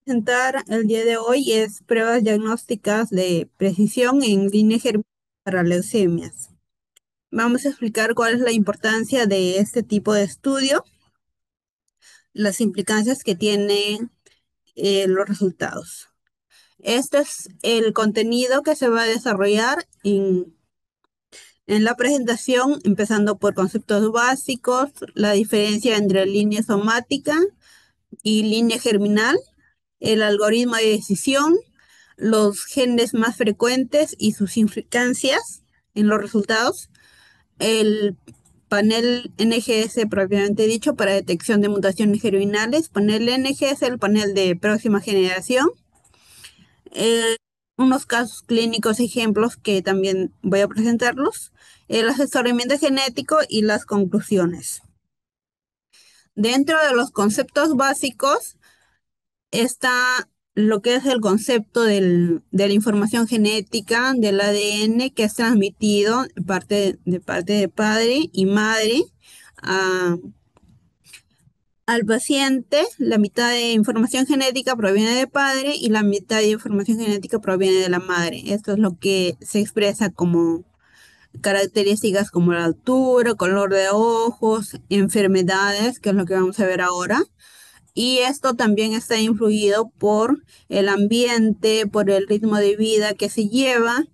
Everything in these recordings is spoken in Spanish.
Presentar el día de hoy es pruebas diagnósticas de precisión en línea germinal para leucemias. Vamos a explicar cuál es la importancia de este tipo de estudio, las implicancias que tienen los resultados. Este es el contenido que se va a desarrollar en la presentación, empezando por conceptos básicos, la diferencia entre línea somática y línea germinal, el algoritmo de decisión, los genes más frecuentes y sus implicancias en los resultados, el panel NGS propiamente dicho para detección de mutaciones germinales, panel NGS, el panel de próxima generación, eh, unos casos clínicos ejemplos que también voy a presentarlos, el asesoramiento genético y las conclusiones. Dentro de los conceptos básicos, está lo que es el concepto de la información genética del ADN que es transmitido de parte de padre y madre a- al paciente. La mitad de información genética proviene de padre y la mitad de información genética proviene de la madre. Esto es lo que se expresa como características como la altura, color de ojos, enfermedades, que es lo que vamos a ver ahora. Y esto también está influido por el ambiente, por el ritmo de vida que se lleva,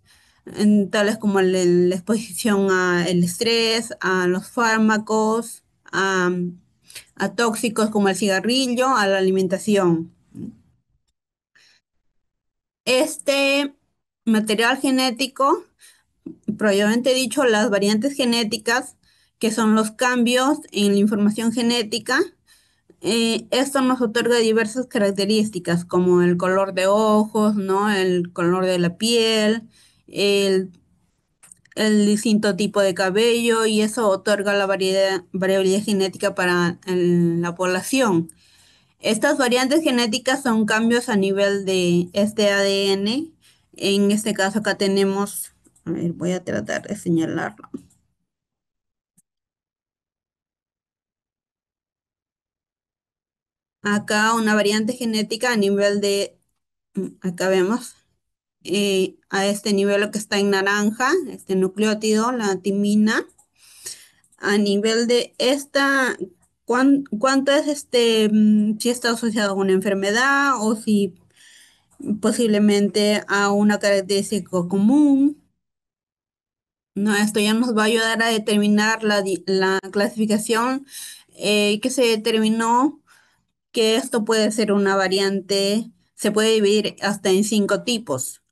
tales como la exposición al estrés, a los fármacos, a tóxicos como el cigarrillo, a la alimentación. Este material genético, previamente dicho, las variantes genéticas, que son los cambios en la información genética. Esto nos otorga diversas características como el color de ojos, ¿no? El color de la piel, el, el distinto tipo de cabello y eso otorga la variabilidad genética para la población. Estas variantes genéticas son cambios a nivel de este ADN. En este caso acá tenemos, a ver, voy a tratar de señalarlo. Acá una variante genética a nivel de, acá vemos a este nivel lo que está en naranja, este nucleótido, la timina, a nivel de esta, cuánto es si está asociado a una enfermedad o si posiblemente a una característica común. No, esto ya nos va a ayudar a determinar la clasificación que se determinó que esto puede ser una variante, se puede dividir hasta en 5 tipos.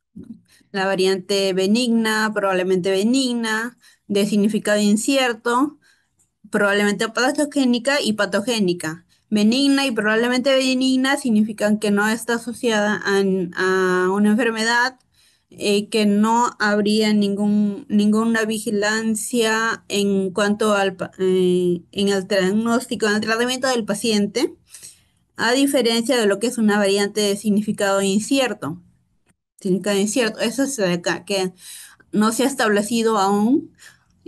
La variante benigna, probablemente benigna, de significado incierto, probablemente patogénica y patogénica. Benigna y probablemente benigna significan que no está asociada a una enfermedad, que no habría ninguna vigilancia en cuanto en el diagnóstico, en el tratamiento del paciente, a diferencia de lo que es una variante de significado incierto. Significado incierto, eso es de acá, que no se ha establecido aún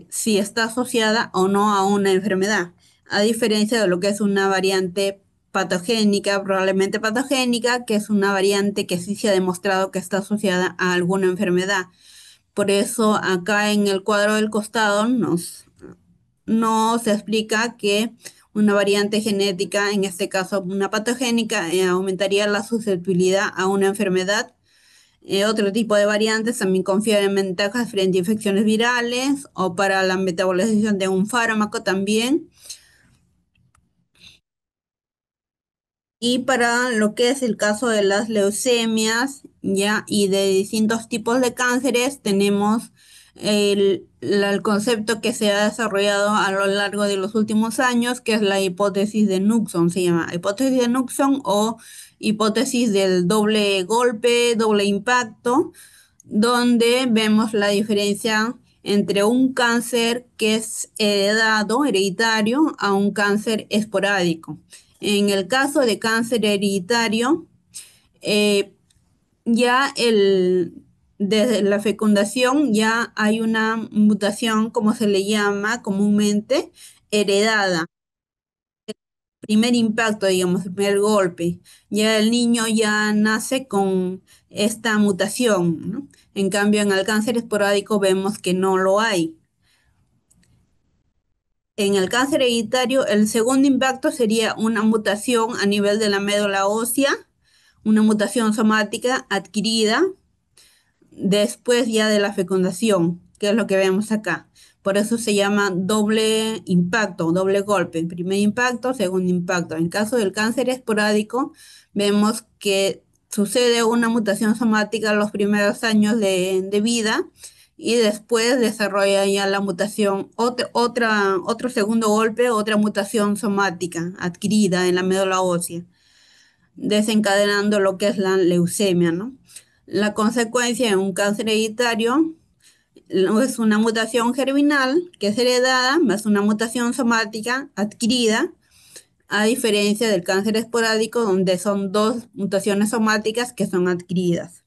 si está asociada o no a una enfermedad, a diferencia de lo que es una variante patogénica, probablemente patogénica, que es una variante que sí se ha demostrado que está asociada a alguna enfermedad. Por eso acá en el cuadro del costado nos explica que una variante genética, en este caso una patogénica, aumentaría la susceptibilidad a una enfermedad. Otro tipo de variantes también confieren ventajas frente a infecciones virales o para la metabolización de un fármaco también. Y para lo que es el caso de las leucemias, ya, y de distintos tipos de cánceres, tenemos el concepto que se ha desarrollado a lo largo de los últimos años, que es la hipótesis de Knuckson, se llama hipótesis de Knuckson o hipótesis del doble golpe, doble impacto, donde vemos la diferencia entre un cáncer que es heredado, hereditario, a un cáncer esporádico. En el caso de cáncer hereditario, eh, ya desde la fecundación ya hay una mutación, como se le llama comúnmente, heredada. primer impacto, digamos, el primer golpe. Ya el niño ya nace con esta mutación, ¿no? En cambio, en el cáncer esporádico vemos que no lo hay. En el cáncer hereditario, el segundo impacto sería una mutación a nivel de la médula ósea, una mutación somática adquirida después ya de la fecundación, que es lo que vemos acá. Por eso se llama doble impacto, doble golpe. Primer impacto, segundo impacto. En caso del cáncer esporádico, vemos que sucede una mutación somática en los primeros años de vida y después desarrolla ya la mutación, otro segundo golpe, otra mutación somática adquirida en la médula ósea, desencadenando lo que es la leucemia, ¿no? La consecuencia en un cáncer hereditario es una mutación germinal que es heredada, más una mutación somática adquirida, a diferencia del cáncer esporádico, donde son dos mutaciones somáticas que son adquiridas.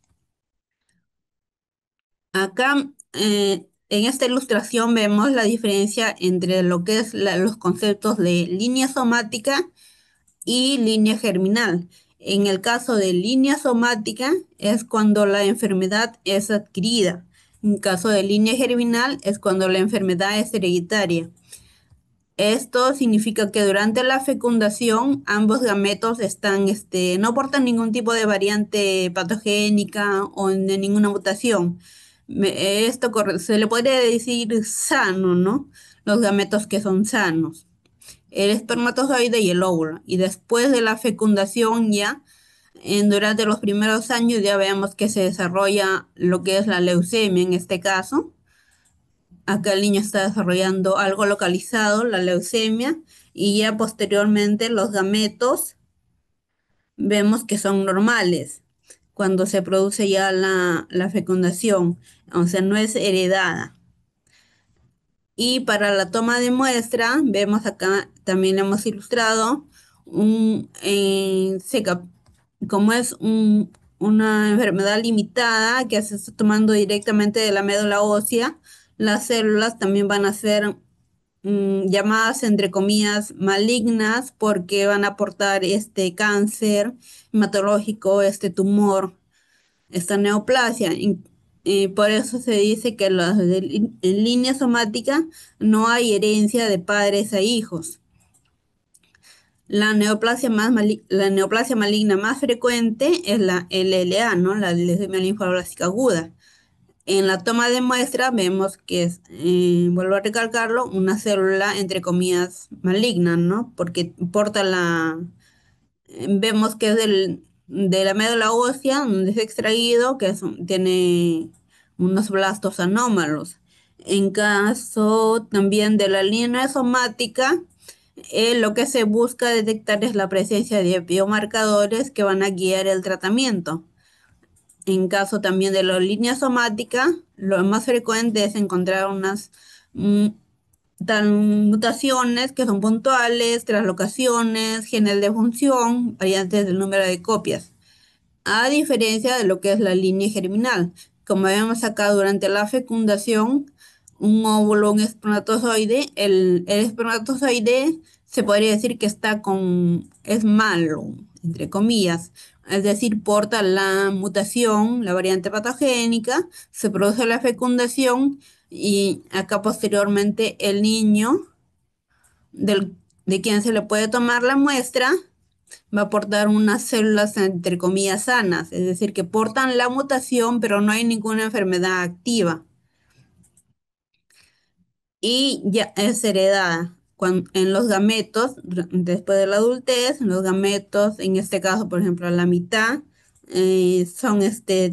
Acá, en esta ilustración vemos la diferencia entre lo que es los conceptos de línea somática y línea germinal. En el caso de línea somática es cuando la enfermedad es adquirida. En caso de línea germinal es cuando la enfermedad es hereditaria. Esto significa que durante la fecundación ambos gametos no portan ningún tipo de variante patogénica o de ninguna mutación. Se le podría decir sano, ¿no? Los gametos que son sanos, el espermatozoide y el óvulo. Y después de la fecundación durante los primeros años ya vemos que se desarrolla lo que es la leucemia en este caso. Acá el niño está desarrollando algo localizado, la leucemia, y ya posteriormente los gametos vemos que son normales cuando se produce ya la fecundación, o sea, no es heredada. Y para la toma de muestra, vemos acá, también hemos ilustrado, un, eh, se cap- como es una enfermedad limitada que se está tomando directamente de la médula ósea, las células también van a ser llamadas entre comillas malignas porque van a aportar este cáncer hematológico, este tumor, esta neoplasia. Por eso se dice que en línea somática no hay herencia de padres a hijos. La neoplasia maligna más frecuente es la LLA, ¿no? La leucemia linfoblásica aguda. En la toma de muestra vemos que es, vuelvo a recalcarlo, una célula entre comillas maligna, ¿no? Porque vemos que es de la médula ósea, donde es extraído, tiene unos blastos anómalos. En caso también de la línea somática, lo que se busca detectar es la presencia de biomarcadores que van a guiar el tratamiento. En caso también de la línea somática, lo más frecuente es encontrar unas mm, mutaciones que son puntuales, translocaciones, genes de función, variantes del número de copias, a diferencia de lo que es la línea germinal. Como vemos acá durante la fecundación, un óvulo, un espermatozoide, el espermatozoide se podría decir que es malo, entre comillas. Es decir, porta la mutación, la variante patogénica, se produce la fecundación y acá posteriormente el niño de quien se le puede tomar la muestra va a portar unas células entre comillas sanas, es decir, que portan la mutación, pero no hay ninguna enfermedad activa y ya es heredada. En los gametos, después de la adultez, en los gametos, en este caso, por ejemplo, la mitad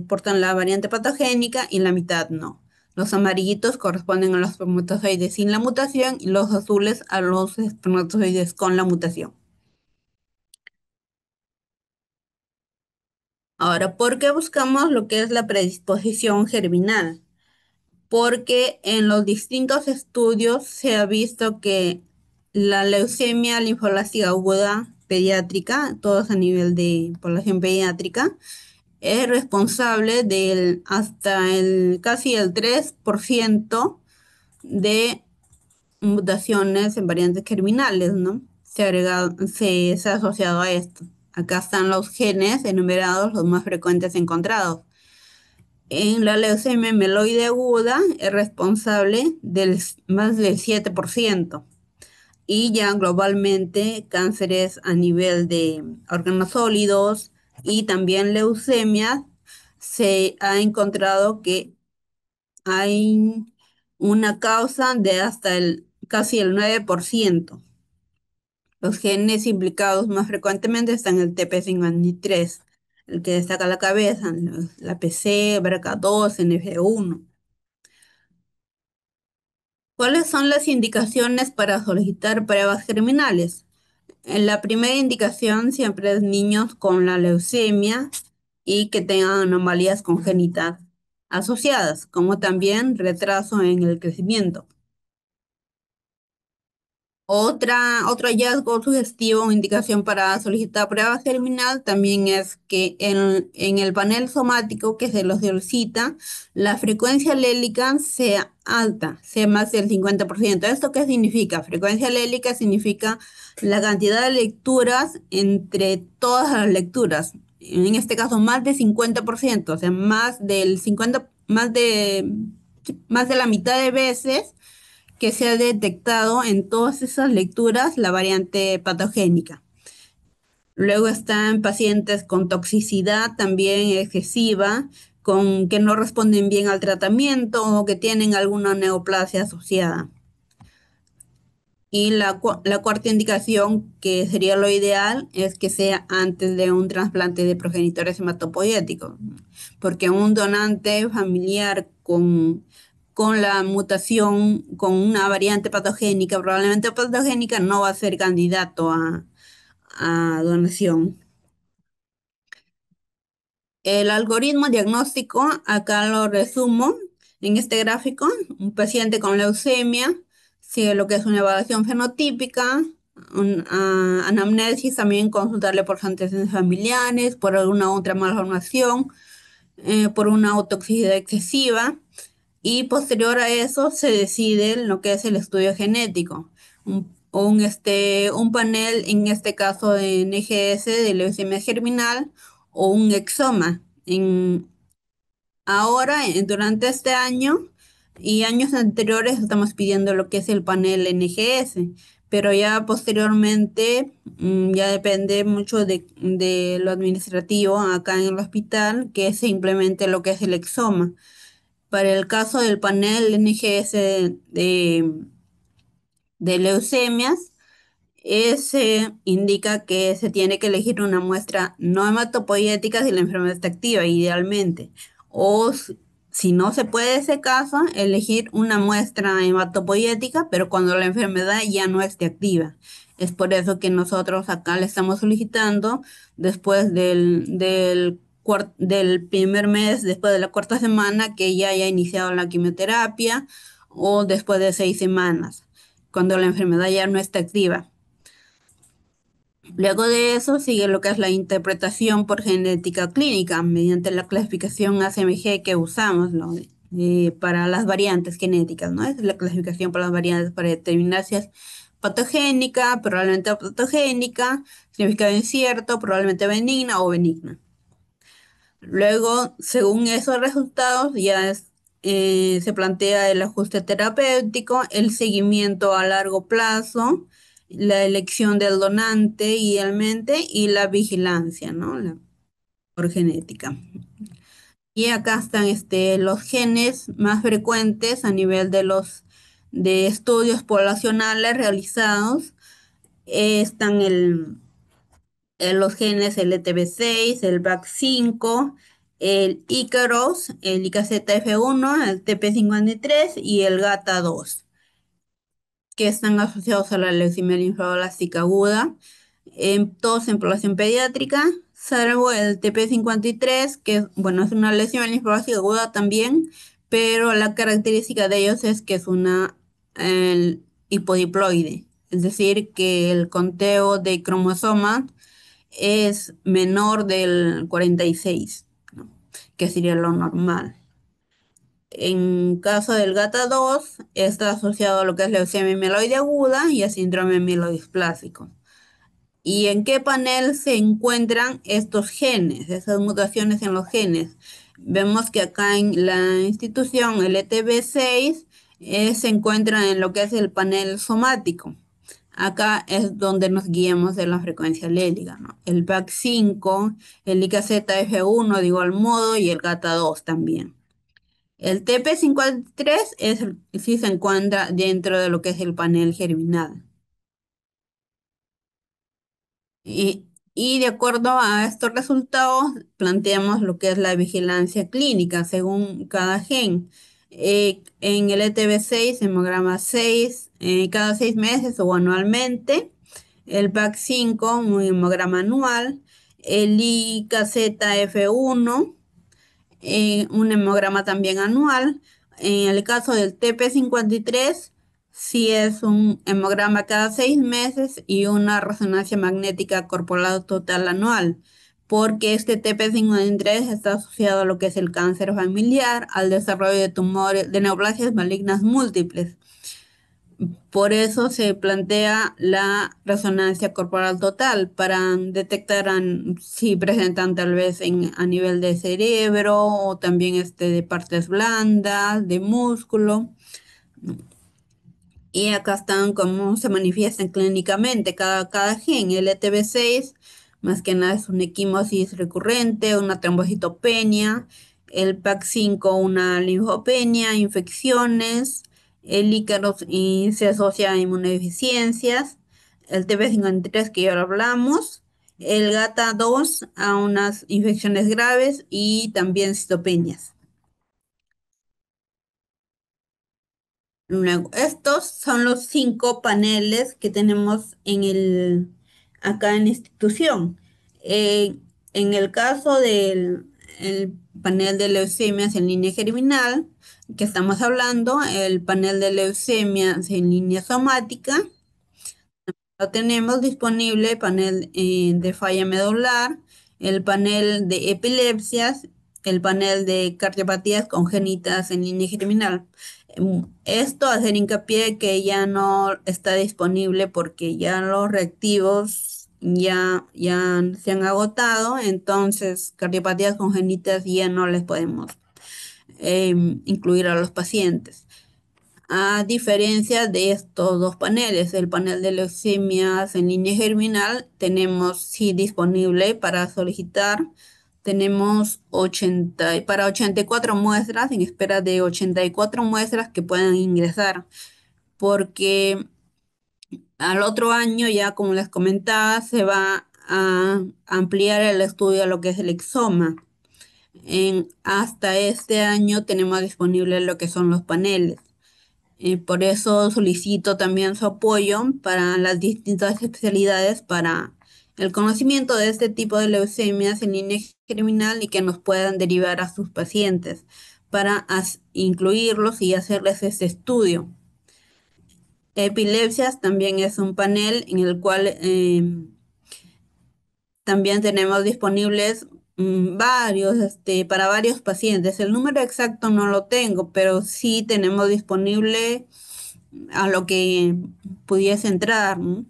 portan la variante patogénica y la mitad no. Los amarillitos corresponden a los espermatozoides sin la mutación y los azules a los espermatozoides con la mutación. Ahora, ¿por qué buscamos lo que es la predisposición germinal? Porque en los distintos estudios se ha visto que la leucemia linfoblástica aguda pediátrica, todos a nivel de población pediátrica, es responsable del hasta casi el 3% de mutaciones en variantes germinales, ¿no? se ha asociado a esto. Acá están los genes enumerados, los más frecuentes encontrados. En la leucemia mieloide aguda es responsable del más del 7%. Y ya globalmente cánceres a nivel de órganos sólidos y también leucemia, se ha encontrado que hay una causa de hasta casi el 9%. Los genes implicados más frecuentemente están en el TP53, el que destaca la cabeza, la PC, BRCA2, NF1. ¿Cuáles son las indicaciones para solicitar pruebas germinales? En la primera indicación siempre es niños con la leucemia y que tengan anomalías congénitas asociadas, como también retraso en el crecimiento. Otro hallazgo sugestivo o indicación para solicitar prueba germinal también es que en el panel somático que se los solicita, la frecuencia alélica sea alta, sea más del 50%. ¿Esto qué significa? Frecuencia alélica significa la cantidad de lecturas entre todas las lecturas. En este caso, más de 50%, o sea, más de la mitad de veces que se ha detectado en todas esas lecturas la variante patogénica. Luego están pacientes con toxicidad también excesiva, con que no responden bien al tratamiento o que tienen alguna neoplasia asociada. Y la cuarta indicación, que sería lo ideal, es que sea antes de un trasplante de progenitores hematopoyéticos, porque un donante familiar con la mutación, con una variante patogénica, probablemente patogénica, no va a ser candidato a donación. El algoritmo diagnóstico, acá lo resumo en este gráfico. Un paciente con leucemia sigue lo que es una evaluación fenotípica, anamnesis, también consultarle por sus antecedentes familiares, por alguna otra malformación, por una toxicidad excesiva. Y posterior a eso se decide lo que es el estudio genético. Un panel, en este caso de NGS, de leucemia germinal, o un exoma. Ahora, durante este año y años anteriores, estamos pidiendo lo que es el panel NGS, pero ya posteriormente, ya depende mucho de lo administrativo acá en el hospital, que se implemente lo que es el exoma. Para el caso del panel NGS de leucemias, ese indica que se tiene que elegir una muestra no hematopoyética si la enfermedad está activa, idealmente. O si no se puede ese caso, elegir una muestra hematopoyética, pero cuando la enfermedad ya no esté activa. Es por eso que nosotros acá le estamos solicitando después del primer mes, después de la cuarta semana, que ya haya iniciado la quimioterapia o después de 6 semanas, cuando la enfermedad ya no está activa. Luego de eso sigue lo que es la interpretación por genética clínica mediante la clasificación ACMG que usamos, ¿no? Para las variantes genéticas, ¿no? Es la clasificación por las variantes para determinar si es patogénica, probablemente patogénica, significado incierto, probablemente benigna o benigna. Luego, según esos resultados, se plantea el ajuste terapéutico, el seguimiento a largo plazo, la elección del donante idealmente y la vigilancia, ¿no? Por genética. Y acá están los genes más frecuentes a nivel de estudios poblacionales realizados. Están los genes LTB6, el BAC5, el Icaros, el IKZF1, el TP53 y el GATA2, que están asociados a la leucemia linfoblástica aguda, todos en población pediátrica, salvo el TP53, que bueno, es una leucemia linfoblástica aguda también, pero la característica de ellos es que es una hipodiploide, es decir, que el conteo de cromosomas es menor del 46, ¿no? Que sería lo normal. En caso del GATA2, está asociado a lo que es leucemia mieloide aguda y a síndrome mielodisplásico. ¿Y en qué panel se encuentran estos genes, esas mutaciones en los genes? Vemos que acá en la institución, el ETB6, se encuentra en lo que es el panel somático. Acá es donde nos guiamos de la frecuencia alélica, ¿no? El BAC5, el IKZF1 de igual modo y el GATA2 también. El TP53 sí se encuentra dentro de lo que es el panel germinal. Y, y de acuerdo a estos resultados, planteamos lo que es la vigilancia clínica según cada gen. En el ETB6, hemograma 6, cada 6 meses o anualmente. El PAC5, un hemograma anual. El IKZF1, un hemograma también anual. En el caso del TP53, sí es un hemograma cada 6 meses y una resonancia magnética corporal total anual, porque este TP53 está asociado a lo que es el cáncer familiar, al desarrollo de tumores, de neoplasias malignas múltiples. Por eso se plantea la resonancia corporal total para detectar si presentan tal vez a nivel de cerebro o también de partes blandas, de músculo. Y acá están cómo se manifiestan clínicamente cada gen. El ETB6, más que nada, es una equimosis recurrente, una trombocitopenia. El PAC5, una linfopenia, infecciones. El ícaros y se asocia a inmunodeficiencias. El TB53 que ya lo hablamos. El GATA2 a unas infecciones graves y también citopenias. Luego, estos son los 5 paneles que tenemos acá en la institución. Eh, en el caso del el panel de leucemias en línea germinal, que estamos hablando, el panel de leucemias en línea somática, lo tenemos disponible, el panel de falla medular, el panel de epilepsias, el panel de cardiopatías congénitas en línea germinal. Esto hacer hincapié que ya no está disponible porque ya los reactivos ya se han agotado, entonces cardiopatías congénitas ya no les podemos incluir a los pacientes. A diferencia de estos dos paneles, el panel de leucemias en línea germinal, tenemos sí disponible para solicitar. Tenemos para 84 muestras, en espera de 84 muestras que puedan ingresar, porque al otro año ya, como les comentaba, se va a ampliar el estudio a lo que es el exoma. Hasta este año tenemos disponible lo que son los paneles. Por eso solicito también su apoyo para las distintas especialidades para el conocimiento de este tipo de leucemias en línea germinal y que nos puedan derivar a sus pacientes para incluirlos y hacerles este estudio. Epilepsias también es un panel en el cual también tenemos disponibles varios, para varios pacientes. El número exacto no lo tengo, pero sí tenemos disponible a lo que pudiese entrar, ¿no?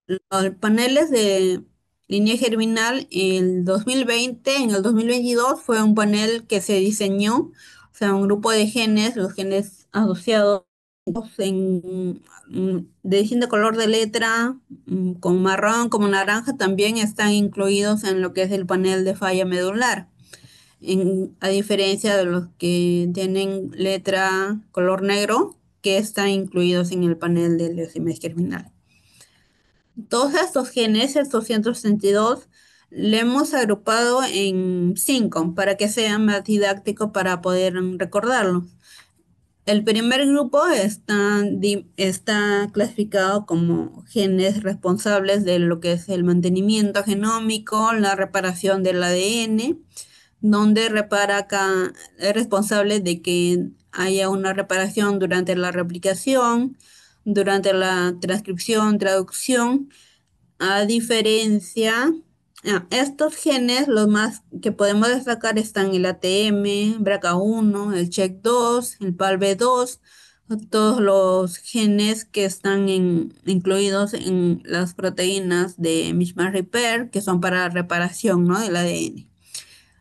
Los paneles de línea germinal, en el 2022 fue un panel que se diseñó, o sea, un grupo de genes, los genes asociados de distinto color de letra, con marrón como naranja, también están incluidos en lo que es el panel de falla medular. A diferencia de los que tienen letra color negro, que están incluidos en el panel de leucemia germinal. Todos estos genes, estos 162, le hemos agrupado en 5 para que sea más didáctico para poder recordarlos. El primer grupo está clasificado como genes responsables de lo que es el mantenimiento genómico, la reparación del ADN, donde es responsable de que haya una reparación durante la replicación, durante la transcripción, traducción. A diferencia, estos genes, los más que podemos destacar están el ATM, BRCA1, el CHEK2, el PALB2, todos los genes que están incluidos en las proteínas de Mishmash Repair, que son para reparación, ¿no?, del ADN.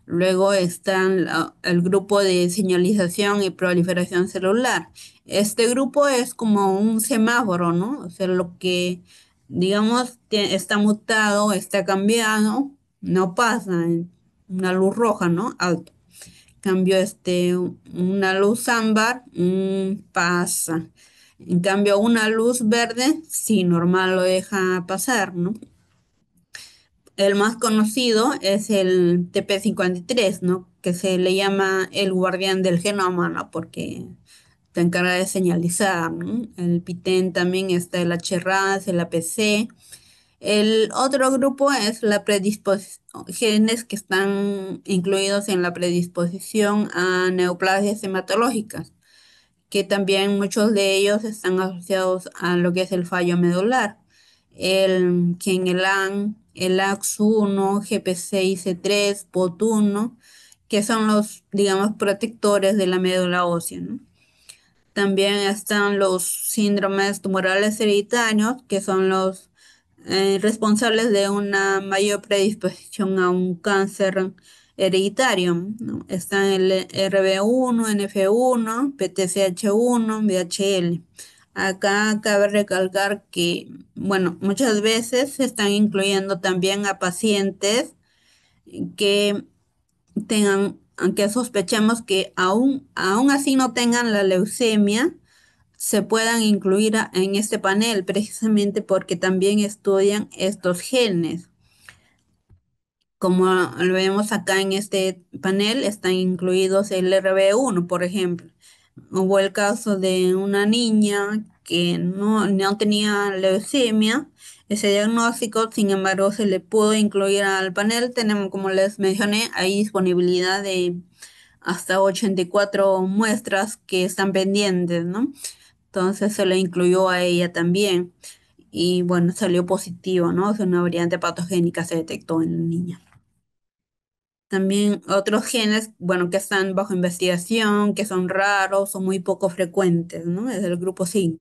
Luego están el grupo de señalización y proliferación celular. Este grupo es como un semáforo, ¿no? O sea, lo que, digamos, está mutado, está cambiado, no pasa en una luz roja, ¿no? Alto. Cambio, una luz ámbar, pasa. En cambio, una luz verde, sí, normal lo deja pasar, ¿no? El más conocido es el TP53, ¿no? Que se le llama el guardián del genoma, ¿no? Porque se encarga de señalizar, ¿no? El PITEN también está el HRAS, el APC. El otro grupo es la predisposición, genes que están incluidos en la predisposición a neoplasias hematológicas, que también muchos de ellos están asociados a lo que es el fallo medular. El Kenelan, el AX1, GP6C3, POT1, que son los, digamos, protectores de la médula ósea, ¿no? También están los síndromes tumorales hereditarios, que son los responsables de una mayor predisposición a un cáncer hereditario, ¿no? Están el RB1, NF1, PTCH1, VHL. Acá cabe recalcar que, bueno, muchas veces se están incluyendo también a pacientes que tengan, aunque sospechamos que aún así no tengan la leucemia, se puedan incluir en este panel, precisamente porque también estudian estos genes. Como lo vemos acá en este panel, están incluidos el RB1, por ejemplo. Hubo el caso de una niña que no tenía leucemia. Ese diagnóstico, sin embargo, se le pudo incluir al panel. Tenemos, como les mencioné, hay disponibilidad de hasta 84 muestras que están pendientes, ¿no? Entonces se le incluyó a ella también. Y bueno, salió positivo, ¿no? O sea, una variante patogénica se detectó en la niña. También otros genes, bueno, que están bajo investigación, que son raros o muy poco frecuentes, ¿no? Es el grupo 5.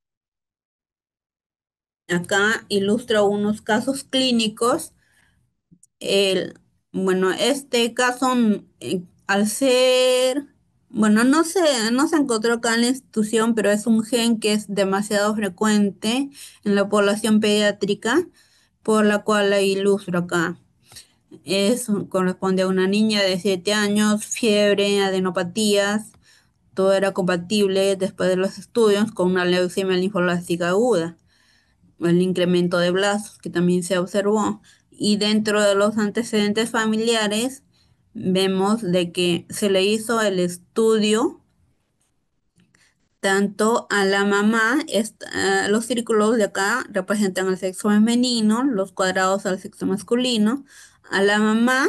Acá ilustro unos casos clínicos. El, bueno, este caso, al ser, bueno, no se encontró acá en la institución, pero es un gen que es demasiado frecuente en la población pediátrica, por la cual la ilustro acá. Corresponde a una niña de 7 años, fiebre, adenopatías, todo era compatible después de los estudios con una leucemia linfoblástica aguda, el incremento de blastos que también se observó. Y dentro de los antecedentes familiares, vemos de que se le hizo el estudio tanto a la mamá, los círculos de acá representan al sexo femenino, los cuadrados al sexo masculino. A la mamá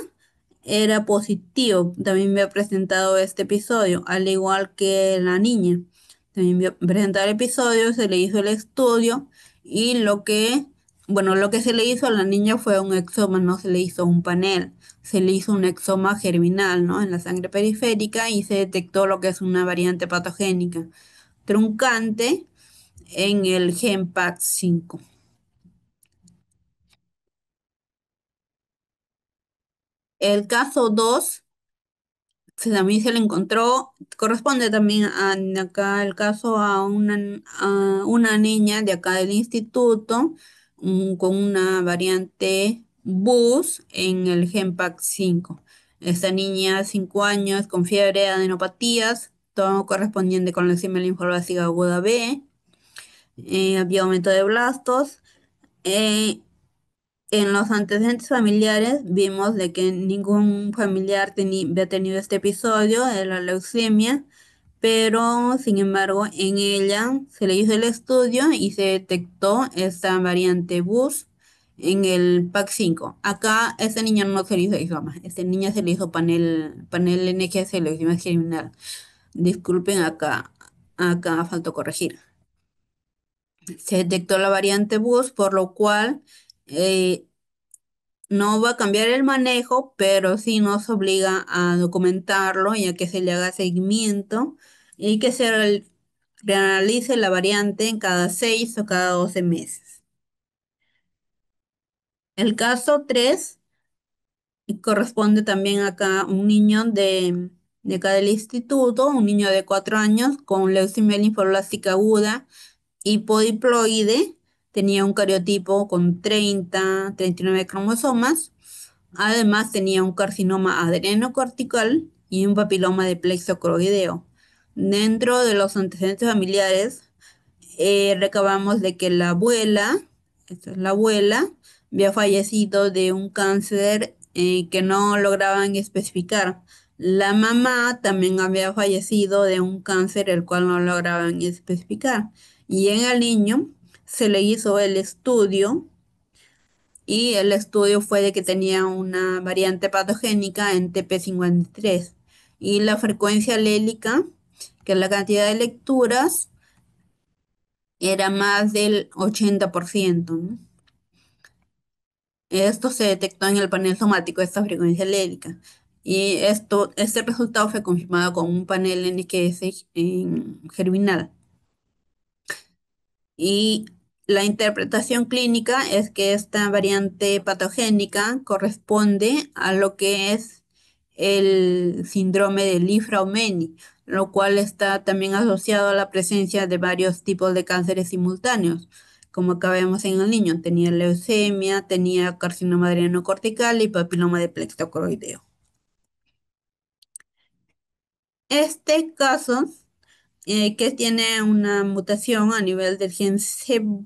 era positivo, también me ha presentado este episodio, al igual que la niña. También me ha presentado el episodio, se le hizo el estudio y lo que se le hizo a la niña fue un exoma, no se le hizo un panel. Se le hizo un exoma germinal, ¿no?, en la sangre periférica y se detectó lo que es una variante patogénica truncante en el gen PAX5. El caso 2 también se le encontró, corresponde también acá el caso a una niña de acá del instituto, con una variante BUS en el gen PAX5. Esta niña, 5 años, con fiebre, adenopatías, todo correspondiente con leucemia linfoblásica aguda B. Había aumento de blastos. Eh, En los antecedentes familiares vimos de que ningún familiar había tenido este episodio de la leucemia, pero sin embargo en ella se le hizo el estudio y se detectó esta variante BUS en el PAC5. Acá esta niña no se le hizo exoma, esta niña se le hizo panel NGS leucemia germinal. Disculpen, acá faltó corregir. Se detectó la variante BUS, por lo cual eh, no va a cambiar el manejo, pero sí nos obliga a documentarlo y a que se le haga seguimiento y que se reanalice la variante en cada 6 o cada 12 meses. El caso 3 corresponde también acá a un niño de acá del instituto, un niño de 4 años con leucemia linfoblástica aguda hipodiploide, tenía un cariotipo con 39 cromosomas. Además tenía un carcinoma adrenocortical y un papiloma de plexo coroideo. Dentro de los antecedentes familiares, recabamos de que la abuela, esta es la abuela, había fallecido de un cáncer que no lograban especificar. La mamá también había fallecido de un cáncer el cual no lograban especificar. Y en el niño se le hizo el estudio y el estudio fue de que tenía una variante patogénica en TP53 y la frecuencia alélica, que es la cantidad de lecturas, era más del 80%, ¿no? Esto se detectó en el panel somático, esta frecuencia alélica. Y este resultado fue confirmado con un panel NGS en germinal. Y la interpretación clínica es que esta variante patogénica corresponde a lo que es el síndrome de Li-Fraumeni, lo cual está también asociado a la presencia de varios tipos de cánceres simultáneos. Como acá vemos en el niño, tenía leucemia, tenía carcinoma adrenocortical y papiloma de plexo coroideo. Este caso, que tiene una mutación a nivel del gen cepa,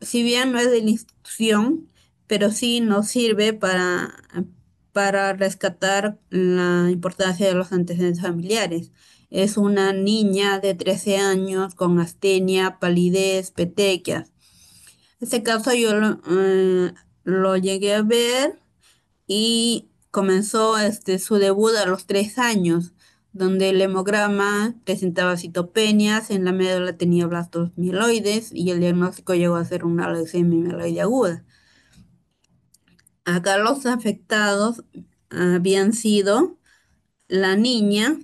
si bien no es de la institución, pero sí nos sirve para rescatar la importancia de los antecedentes familiares. Es una niña de 13 años con astenia, palidez, petequias. Este caso yo lo llegué a ver y comenzó su debut a los 3 años, donde el hemograma presentaba citopenias, en la médula tenía blastos mieloides y el diagnóstico llegó a ser una leucemia mieloide aguda. Acá los afectados habían sido la niña,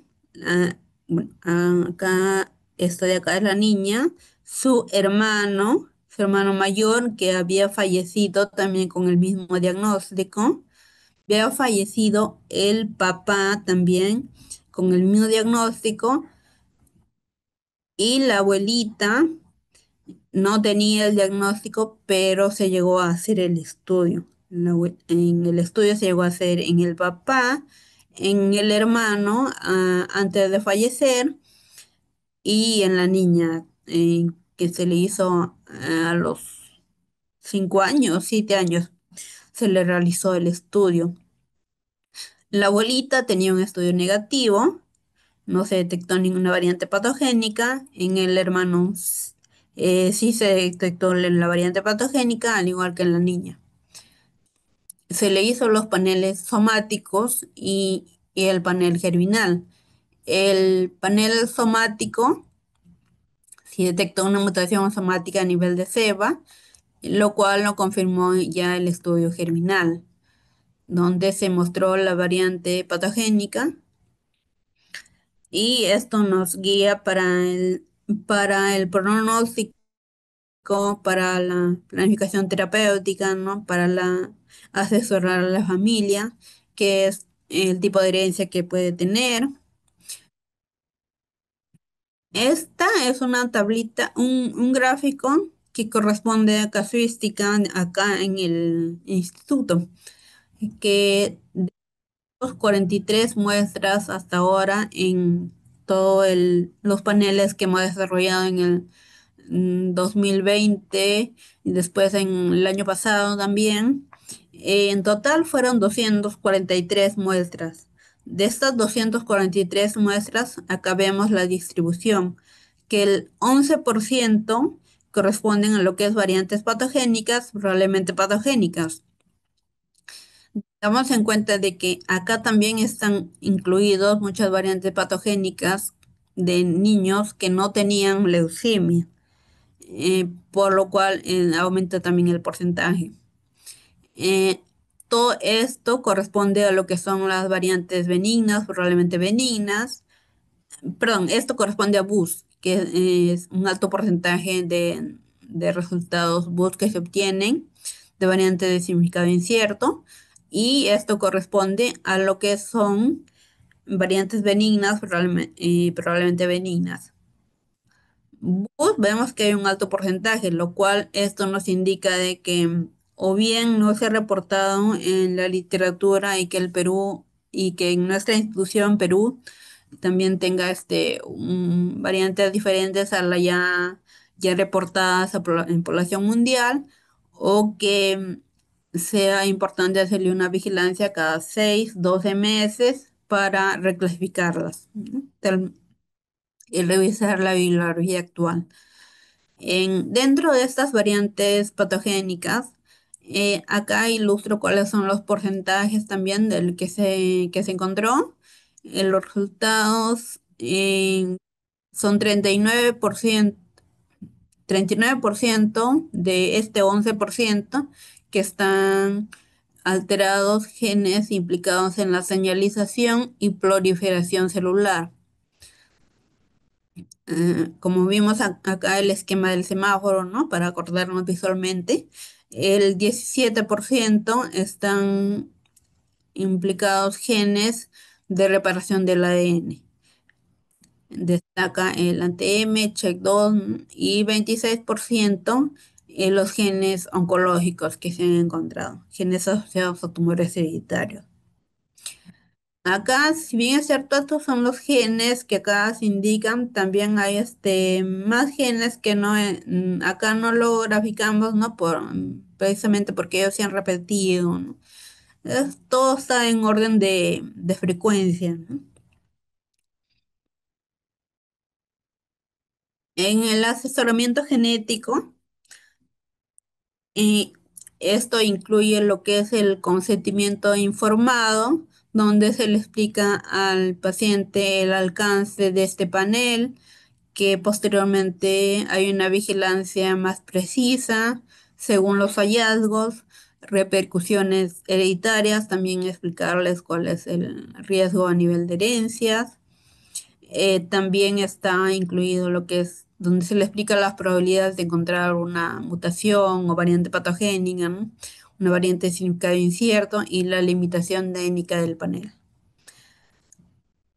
bueno, acá, esto de acá es la niña, su hermano mayor que había fallecido también con el mismo diagnóstico. Había fallecido el papá también con el mismo diagnóstico y la abuelita no tenía el diagnóstico, pero se llegó a hacer el estudio. En el estudio se llegó a hacer en el papá, en el hermano antes de fallecer y en la niña que se le hizo a los 5 años, 7 años, se le realizó el estudio. La abuelita tenía un estudio negativo. No se detectó ninguna variante patogénica. En el hermano sí se detectó la variante patogénica, al igual que en la niña. Se le hizo los paneles somáticos y el panel germinal. El panel somático sí detectó una mutación somática a nivel de SEBA, lo cual lo confirmó ya el estudio germinal, donde se mostró la variante patogénica y esto nos guía para el pronóstico, para la planificación terapéutica, ¿no? Para asesorar a la familia, qué es el tipo de herencia que puede tener. Esta es una tablita, un gráfico que corresponde a casuística acá en el instituto, que 43 muestras hasta ahora en todos los paneles que hemos desarrollado en el 2020 y después en el año pasado también. En total fueron 243 muestras. De estas 243 muestras, acá vemos la distribución, que el 11% corresponden a lo que es variantes patogénicas, probablemente patogénicas. Damos en cuenta de que acá también están incluidos muchas variantes patogénicas de niños que no tenían leucemia, por lo cual aumenta también el porcentaje. Eh, Todo esto corresponde a lo que son las variantes benignas, probablemente benignas, Perdón, esto corresponde a BUS, que es un alto porcentaje de resultados BUS que se obtienen de variante de significado incierto, y esto corresponde a lo que son variantes benignas, probablemente benignas. Vemos que hay un alto porcentaje, lo cual esto nos indica de que o bien no se ha reportado en la literatura y que el Perú y que en nuestra institución Perú también tenga variantes diferentes a la ya reportadas en población mundial, o que sea importante hacerle una vigilancia cada 6, 12 meses para reclasificarlas, ¿no? Y revisar la bibliografía actual. Dentro de estas variantes patogénicas, acá ilustro cuáles son los porcentajes también del que se encontró. Los resultados son 39% de este 11% que están alterados genes implicados en la señalización y proliferación celular. Como vimos acá el esquema del semáforo, ¿no? Para acordarnos visualmente, el 17% están implicados genes de reparación del ADN. Destaca el ATM, CHEK2 y 26% los genes oncológicos que se han encontrado, genes asociados a tumores hereditarios. Acá, si bien es cierto, estos son los genes que acá se indican, también hay más genes que no, acá no lo graficamos, ¿no? Precisamente porque ellos se han repetido, ¿no? Todo está en orden de frecuencia, ¿no? En el asesoramiento genético, y esto incluye lo que es el consentimiento informado, donde se le explica al paciente el alcance de este panel, que posteriormente hay una vigilancia más precisa según los hallazgos, repercusiones hereditarias, también explicarles cuál es el riesgo a nivel de herencias. También está incluido lo que es donde se le explica las probabilidades de encontrar una mutación o variante patogénica, ¿no? Una variante de significado incierto y la limitación técnica del panel.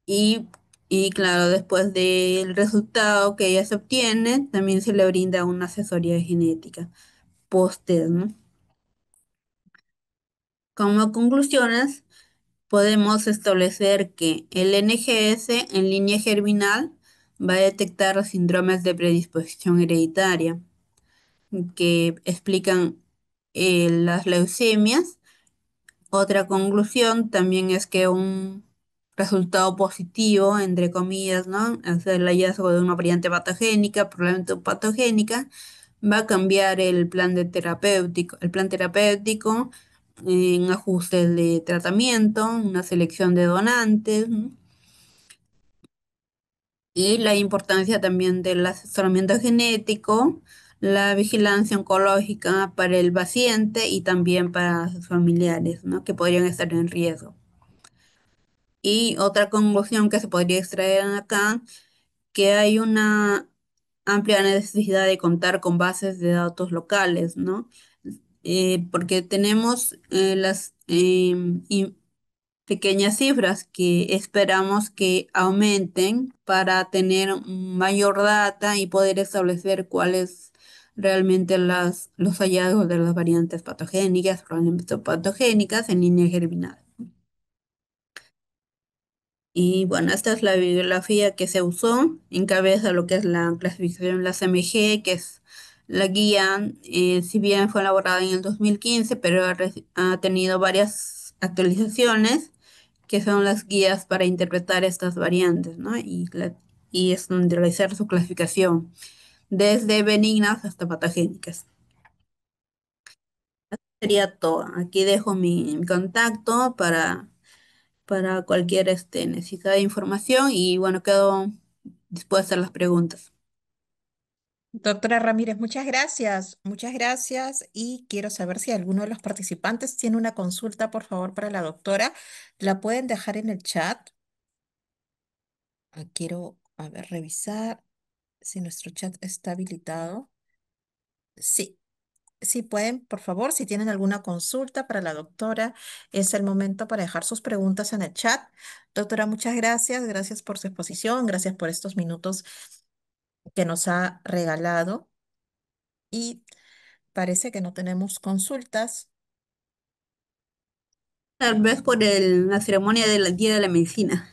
Y, y claro, después del resultado que ya se obtiene, también se le brinda una asesoría genética póster, ¿no? Como conclusiones, podemos establecer que el NGS en línea germinal va a detectar síndromes de predisposición hereditaria que explican las leucemias. Otra conclusión también es que un resultado positivo, entre comillas, ¿no? Es el hallazgo de una variante patogénica, probablemente patogénica, va a cambiar el plan terapéutico en ajustes de tratamiento, una selección de donantes, ¿no? Y la importancia también del asesoramiento genético, la vigilancia oncológica para el paciente y también para sus familiares, ¿no? Que podrían estar en riesgo. Y otra conclusión que se podría extraer acá, que hay una amplia necesidad de contar con bases de datos locales, ¿no? Porque tenemos pequeñas cifras que esperamos que aumenten para tener mayor data y poder establecer cuáles realmente los hallazgos de las variantes patogénicas, probablemente patogénicas en línea germinal. Y bueno, esta es la bibliografía que se usó, encabeza lo que es la clasificación, la CMG, que es la guía, si bien fue elaborada en el 2015, pero ha tenido varias actualizaciones, que son las guías para interpretar estas variantes, ¿no? Y es donde realizar su clasificación, desde benignas hasta patogénicas. Sería todo. Aquí dejo mi contacto para cualquier necesidad de información y bueno, quedo dispuesta a las preguntas. Doctora Ramírez, muchas gracias y quiero saber si alguno de los participantes tiene una consulta, por favor, para la doctora. ¿La pueden dejar en el chat? Quiero, a ver, revisar si nuestro chat está habilitado. Sí, sí pueden, por favor, si tienen alguna consulta para la doctora, es el momento para dejar sus preguntas en el chat. Doctora, muchas gracias. Gracias por su exposición. Gracias por estos minutos que nos ha regalado. Y parece que no tenemos consultas. Tal vez por la ceremonia del Día de la Medicina.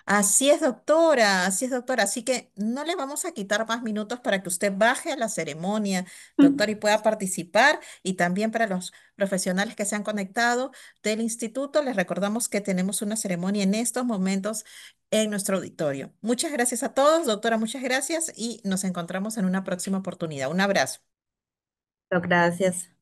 Así es, doctora, así es, doctora. Así que no le vamos a quitar más minutos para que usted baje a la ceremonia, doctor, y pueda participar. Y también para los profesionales que se han conectado del instituto, les recordamos que tenemos una ceremonia en estos momentos en nuestro auditorio. Muchas gracias a todos, doctora, muchas gracias y nos encontramos en una próxima oportunidad. Un abrazo. Pero gracias.